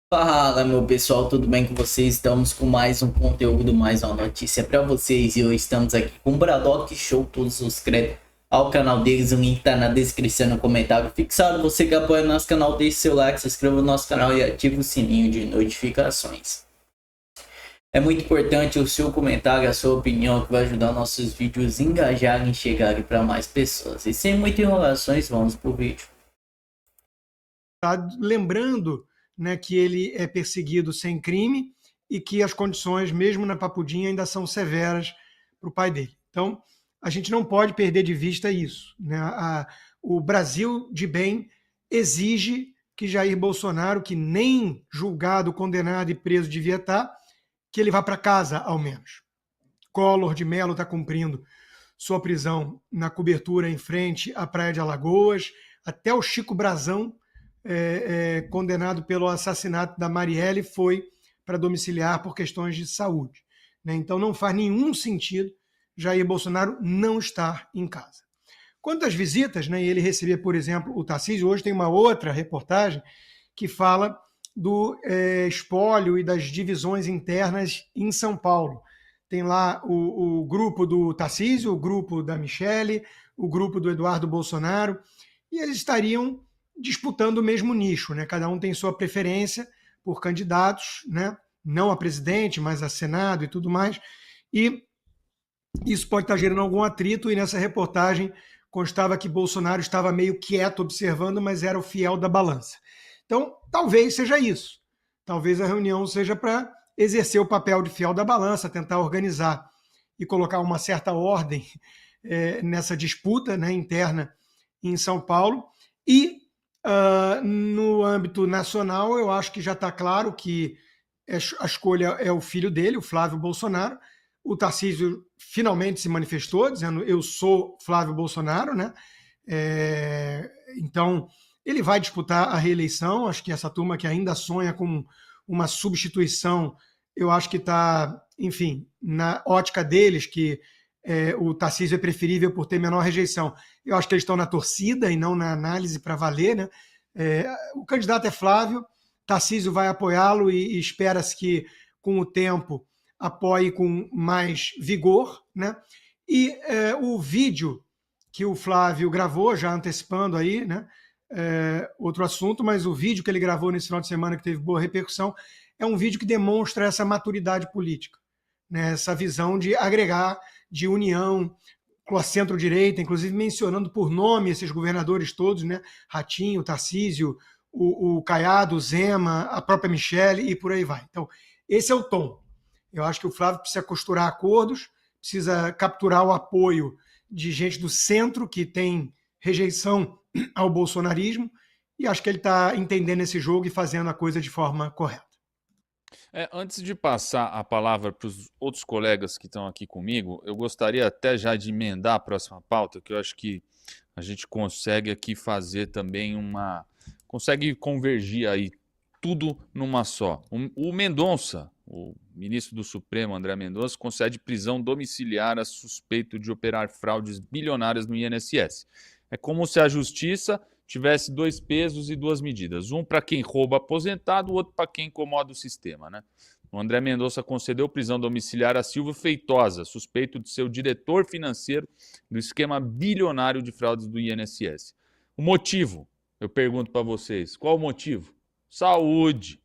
Fala, meu pessoal, tudo bem com vocês? Estamos com mais um conteúdo, mais uma notícia para vocês e hoje estamos aqui com o Braddock Show. Todos os créditos ao canal deles, o link tá na descrição, no comentário fixado. Você que apoia o nosso canal, deixe seu like, se inscreva no nosso canal e ative o sininho de notificações. É muito importante o seu comentário, a sua opinião, que vai ajudar nossos vídeos a engajarem e chegarem para mais pessoas. E sem muitas enrolações, vamos pro vídeo. Lembrando, né, que ele é perseguido sem crime e que as condições, mesmo na Papudinha, ainda são severas para o pai dele. Então, a gente não pode perder de vista isso, né? O Brasil de bem exige que Jair Bolsonaro, que nem julgado, condenado e preso devia estar, que ele vá para casa, ao menos. Collor de Mello está cumprindo sua prisão na cobertura em frente à Praia de Alagoas, até o Chico Brazão, condenado pelo assassinato da Marielle, foi para domiciliar por questões de saúde. Né? Então não faz nenhum sentido Jair Bolsonaro não estar em casa. Quanto às visitas, né, ele receber, por exemplo, o Tarcísio, hoje tem uma outra reportagem que fala do espólio e das divisões internas em São Paulo. Tem lá o grupo do Tarcísio, o grupo da Michelle, o grupo do Eduardo Bolsonaro, e eles estariam disputando o mesmo nicho, né? Cada um tem sua preferência por candidatos, né? Não a presidente, mas a Senado e tudo mais, e isso pode estar gerando algum atrito, e nessa reportagem constava que Bolsonaro estava meio quieto observando, mas era o fiel da balança. Então, talvez seja isso. Talvez a reunião seja para exercer o papel de fiel da balança, tentar organizar e colocar uma certa ordem nessa disputa, né, interna em São Paulo. E no âmbito nacional, eu acho que já está claro que a escolha é o filho dele, o Flávio Bolsonaro. O Tarcísio finalmente se manifestou, dizendo: eu sou Flávio Bolsonaro, né? Então, ele vai disputar a reeleição. Acho que essa turma que ainda sonha com uma substituição, eu acho que está, enfim, na ótica deles, que o Tarcísio é preferível por ter menor rejeição. Eu acho que eles estão na torcida e não na análise para valer, né? O candidato é Flávio, Tarcísio vai apoiá-lo e espera-se que, com o tempo, apoie com mais vigor, né? E o vídeo que o Flávio gravou, já antecipando aí, né? Outro assunto, mas o vídeo que ele gravou nesse final de semana, que teve boa repercussão, é um vídeo que demonstra essa maturidade política, né? Essa visão de agregar, de união com a centro-direita, inclusive mencionando por nome esses governadores todos, né? Ratinho, Tarcísio, o Caiado, o Zema, a própria Michelle e por aí vai. Então, esse é o tom. Eu acho que o Flávio precisa costurar acordos, precisa capturar o apoio de gente do centro que tem rejeição ao bolsonarismo, e acho que ele está entendendo esse jogo e fazendo a coisa de forma correta. Antes de passar a palavra para os outros colegas que estão aqui comigo, eu gostaria até já de emendar a próxima pauta, que eu acho que a gente consegue aqui fazer também consegue convergir aí tudo numa só. O Mendonça, o ministro do Supremo, André Mendonça, concede prisão domiciliar a suspeito de operar fraudes bilionárias no INSS. É como se a justiça tivesse dois pesos e duas medidas. Um para quem rouba aposentado, o outro para quem incomoda o sistema, né? O André Mendonça concedeu prisão domiciliar a Silvio Feitosa, suspeito de ser o diretor financeiro do esquema bilionário de fraudes do INSS. O motivo, eu pergunto para vocês, qual o motivo? Saúde.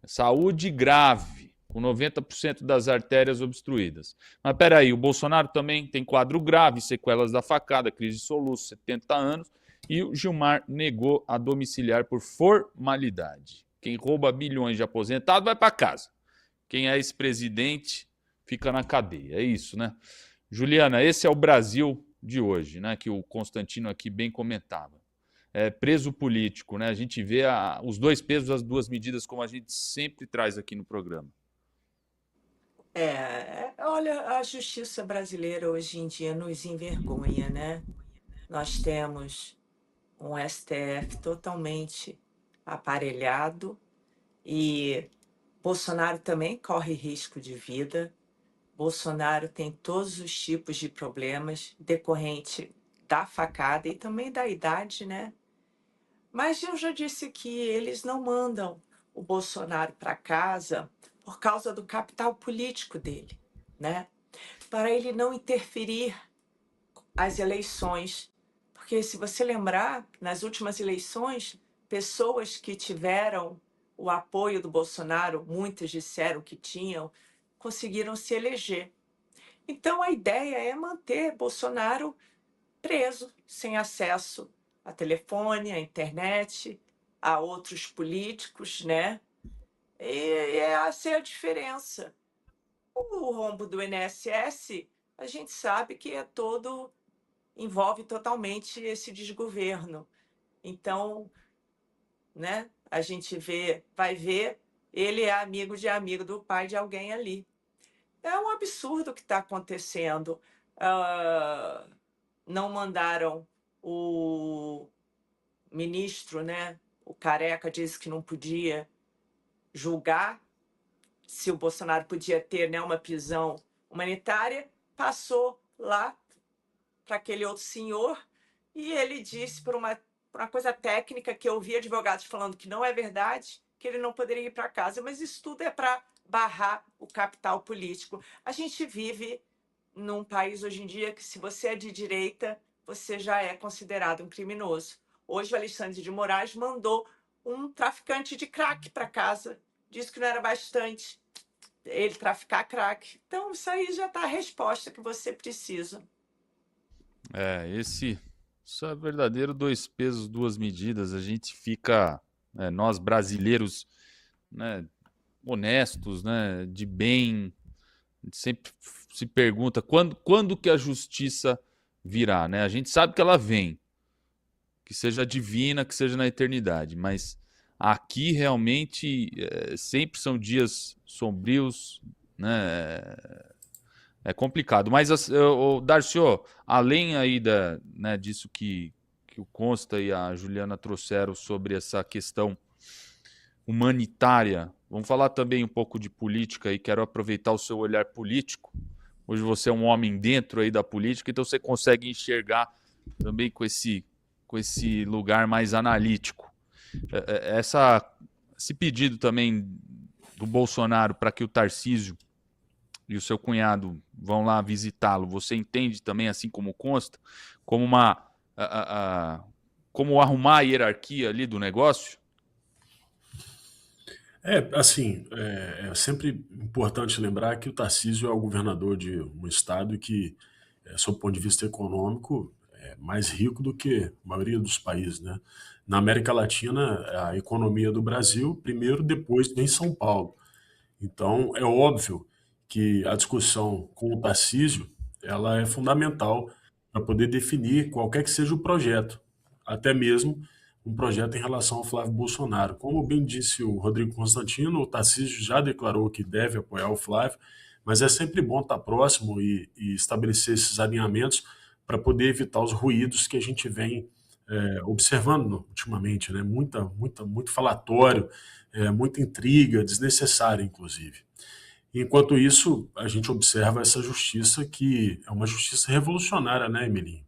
Saúde grave, com 90% das artérias obstruídas. Mas peraí, o Bolsonaro também tem quadro grave, sequelas da facada, crise de soluço, 70 anos, e o Gilmar negou a domiciliar por formalidade. Quem rouba bilhões de aposentado vai para casa. Quem é ex-presidente fica na cadeia. É isso, né? Juliana, esse é o Brasil de hoje, né? Que o Constantino aqui bem comentava. Preso político, né? A gente vê os dois pesos, as duas medidas, como a gente sempre traz aqui no programa. Olha, a justiça brasileira hoje em dia nos envergonha, né? Nós temos um STF totalmente aparelhado e Bolsonaro também corre risco de vida. Bolsonaro tem todos os tipos de problemas decorrente da facada e também da idade, né? Mas eu já disse que eles não mandam o Bolsonaro para casa por causa do capital político dele, né? Para ele não interferir as eleições. Porque, se você lembrar, nas últimas eleições, pessoas que tiveram o apoio do Bolsonaro, muitas disseram que tinham, conseguiram se eleger. Então, a ideia é manter Bolsonaro preso, sem acesso a telefone, à internet, a outros políticos, né? E essa é a diferença. O rombo do INSS, a gente sabe que envolve totalmente esse desgoverno. Então, né, a gente vai ver, ele é amigo do pai de alguém ali. É um absurdo o que está acontecendo. Não mandaram o ministro, né? O Careca disse que não podia julgar se o Bolsonaro podia ter, né, uma prisão humanitária, passou lá para aquele outro senhor e ele disse, por uma coisa técnica, que eu ouvi advogados falando que não é verdade, que ele não poderia ir para casa. Mas isso tudo é para barrar o capital político. A gente vive num país hoje em dia que, se você é de direita, você já é considerado um criminoso. Hoje o Alexandre de Moraes mandou um traficante de crack para casa. Disse que não era bastante ele traficar crack. Então, isso aí já está a resposta que você precisa. Isso é verdadeiro dois pesos, duas medidas. A gente fica, nós brasileiros, né, honestos, né, de bem, a gente sempre se pergunta quando que a justiça virá, né? A gente sabe que ela vem, que seja divina, que seja na eternidade, mas aqui realmente sempre são dias sombrios, né? É complicado. Mas, Darcio, além aí né, disso que o Consta e a Juliana trouxeram sobre essa questão humanitária, vamos falar também um pouco de política, e quero aproveitar o seu olhar político. Hoje você é um homem dentro aí da política, então você consegue enxergar também com esse lugar mais analítico. Esse pedido também do Bolsonaro para que o Tarcísio e o seu cunhado vão lá visitá-lo, você entende também, assim como consta, como como arrumar a hierarquia ali do negócio? Assim, é sempre importante lembrar que o Tarcísio é o governador de um estado que, sob o ponto de vista econômico, é mais rico do que a maioria dos países, né? Na América Latina, a economia do Brasil, primeiro, depois vem São Paulo. Então, é óbvio que a discussão com o Tarcísio, ela é fundamental para poder definir qualquer que seja o projeto, até mesmo um projeto em relação ao Flávio Bolsonaro. Como bem disse o Rodrigo Constantino, o Tarcísio já declarou que deve apoiar o Flávio, mas é sempre bom estar próximo e estabelecer esses alinhamentos para poder evitar os ruídos que a gente vem observando ultimamente, né? Muito falatório, muita intriga, desnecessária, inclusive. Enquanto isso, a gente observa essa justiça que é uma justiça revolucionária, né, Emelinho?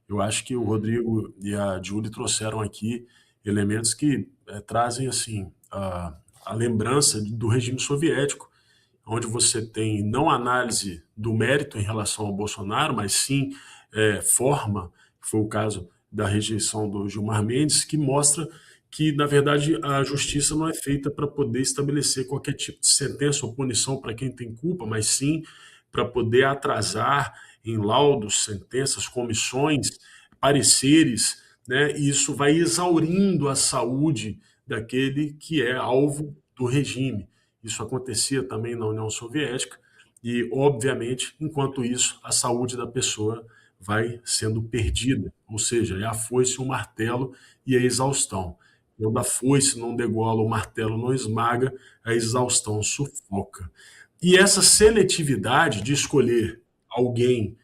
Eu acho que o Rodrigo e a Julie trouxeram aqui elementos que trazem assim a lembrança do regime soviético, onde você tem não análise do mérito em relação ao Bolsonaro, mas sim forma, que foi o caso da rejeição do Gilmar Mendes, que mostra que, na verdade, a justiça não é feita para poder estabelecer qualquer tipo de sentença ou punição para quem tem culpa, mas sim para poder atrasar em laudos, sentenças, comissões, pareceres, né? E isso vai exaurindo a saúde daquele que é alvo do regime. Isso acontecia também na União Soviética e, obviamente, enquanto isso, a saúde da pessoa vai sendo perdida, ou seja, é a foice, o martelo e a exaustão. Quando a foice não degola, o martelo não esmaga, a exaustão sufoca. E essa seletividade de escolher alguém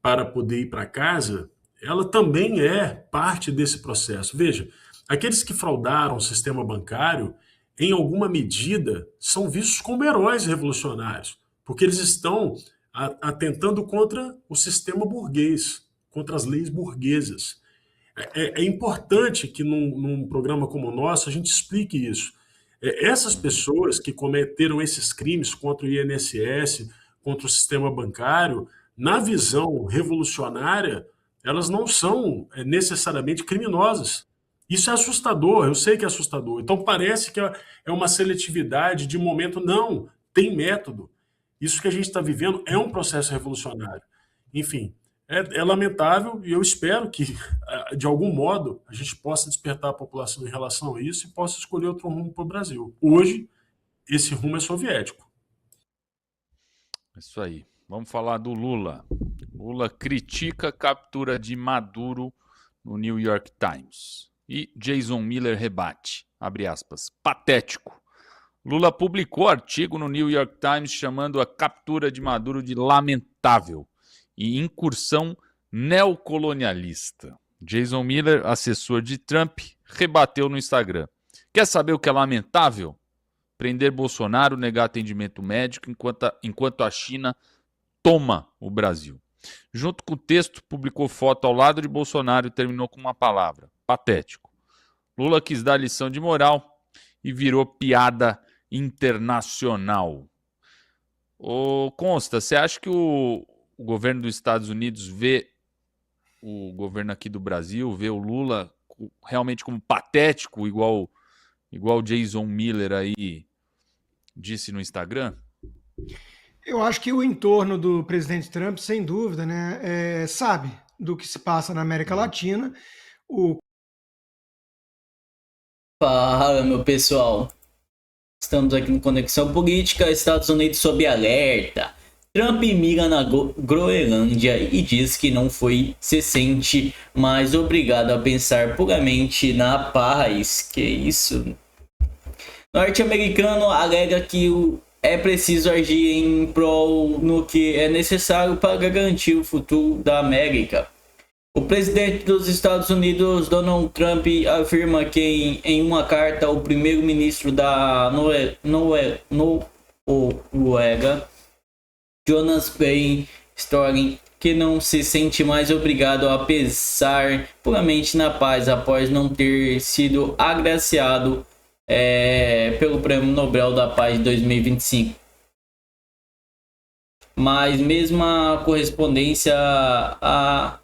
para poder ir para casa, ela também é parte desse processo. Veja, aqueles que fraudaram o sistema bancário, em alguma medida, são vistos como heróis revolucionários, porque eles estão atentando contra o sistema burguês, contra as leis burguesas. É importante que num programa como o nosso a gente explique isso. Essas pessoas que cometeram esses crimes contra o INSS, contra o sistema bancário, na visão revolucionária, elas não são necessariamente criminosas. Isso é assustador, eu sei que é assustador. Então parece que é uma seletividade de momento. Não, tem método. Isso que a gente está vivendo é um processo revolucionário. Enfim, é lamentável e eu espero que, de algum modo, a gente possa despertar a população em relação a isso e possa escolher outro rumo para o Brasil. Hoje, esse rumo é soviético. Isso aí. Vamos falar do Lula. Lula critica a captura de Maduro no New York Times. E Jason Miller rebate, abre aspas, patético. Lula publicou artigo no New York Times chamando a captura de Maduro de lamentável e incursão neocolonialista. Jason Miller, assessor de Trump, rebateu no Instagram. Quer saber o que é lamentável? Prender Bolsonaro, negar atendimento médico enquanto a China toma o Brasil. Junto com o texto, publicou foto ao lado de Bolsonaro e terminou com uma palavra: patético. Lula quis dar lição de moral e virou piada internacional. Ô Consta, você acha que o governo dos Estados Unidos vê o governo aqui do Brasil, vê o Lula realmente como patético, igual o Jason Miller aí disse no Instagram? Eu acho que o entorno do presidente Trump, sem dúvida, né, sabe do que se passa na América Latina. Fala, meu pessoal. Estamos aqui no Conexão Política. Estados Unidos sob alerta. Trump mira na Groenlândia e diz que não se sente mais obrigado a pensar puramente na paz. Que isso? Norte-americano alega que é preciso agir em prol no que é necessário para garantir o futuro da América. O presidente dos Estados Unidos, Donald Trump, afirma que em uma carta ao primeiro-ministro da Noruega, Jonas Beng Støre, que não se sente mais obrigado a pensar puramente na paz após não ter sido agraciado pelo Prêmio Nobel da Paz de 2025. Mas mesmo a correspondência a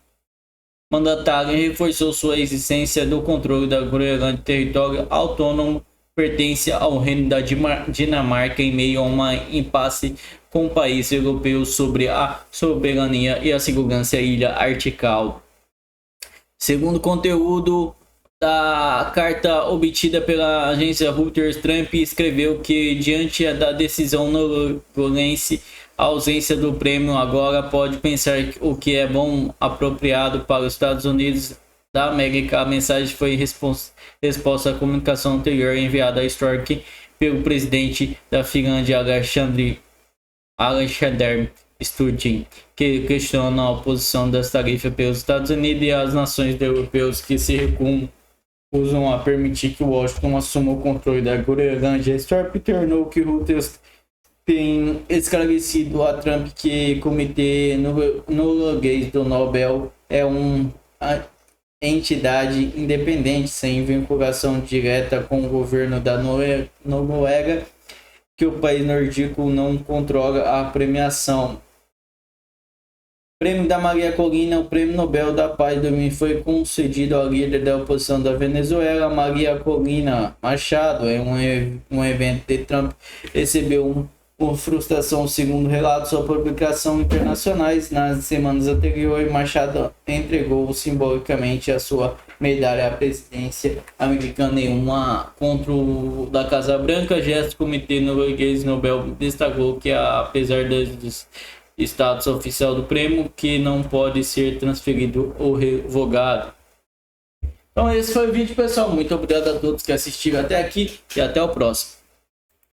mandatário reforçou sua existência do controle da Groenlândia, território autônomo pertence ao Reino da Dinamarca em meio a uma impasse com países europeus sobre a soberania e a segurança da ilha artical. Segundo o conteúdo da carta obtida pela agência Reuters, Trump escreveu que, diante da decisão norueguense, a ausência do prêmio agora pode pensar o que é bom apropriado para os Estados Unidos da América. A mensagem foi resposta à comunicação anterior enviada a Støre pelo presidente da Finlândia, Alexander Stubb, que questiona a oposição das tarifas pelos Estados Unidos e as nações europeias que se recusam a permitir que Washington assuma o controle da Groenlândia. Støre afirmou que Reuters tem esclarecido a Trump que o Comitê Norueguês do Nobel é uma entidade independente, sem vinculação direta com o governo da Noruega, que o país nórdico não controla a premiação. Prêmio da Maria Corina, o Prêmio Nobel da Paz 2000 foi concedido ao líder da oposição da Venezuela, Maria Corina Machado. Em um evento de Trump, recebeu por frustração, segundo relatos ou publicações internacionais. Nas semanas anteriores, Machado entregou simbolicamente a sua medalha à presidência americana em uma encontro da Casa Branca. Gesto do Comitê Norueguês Nobel destacou que, apesar dos status oficial do prêmio, que não pode ser transferido ou revogado. Então esse foi o vídeo, pessoal. Muito obrigado a todos que assistiram até aqui e até o próximo.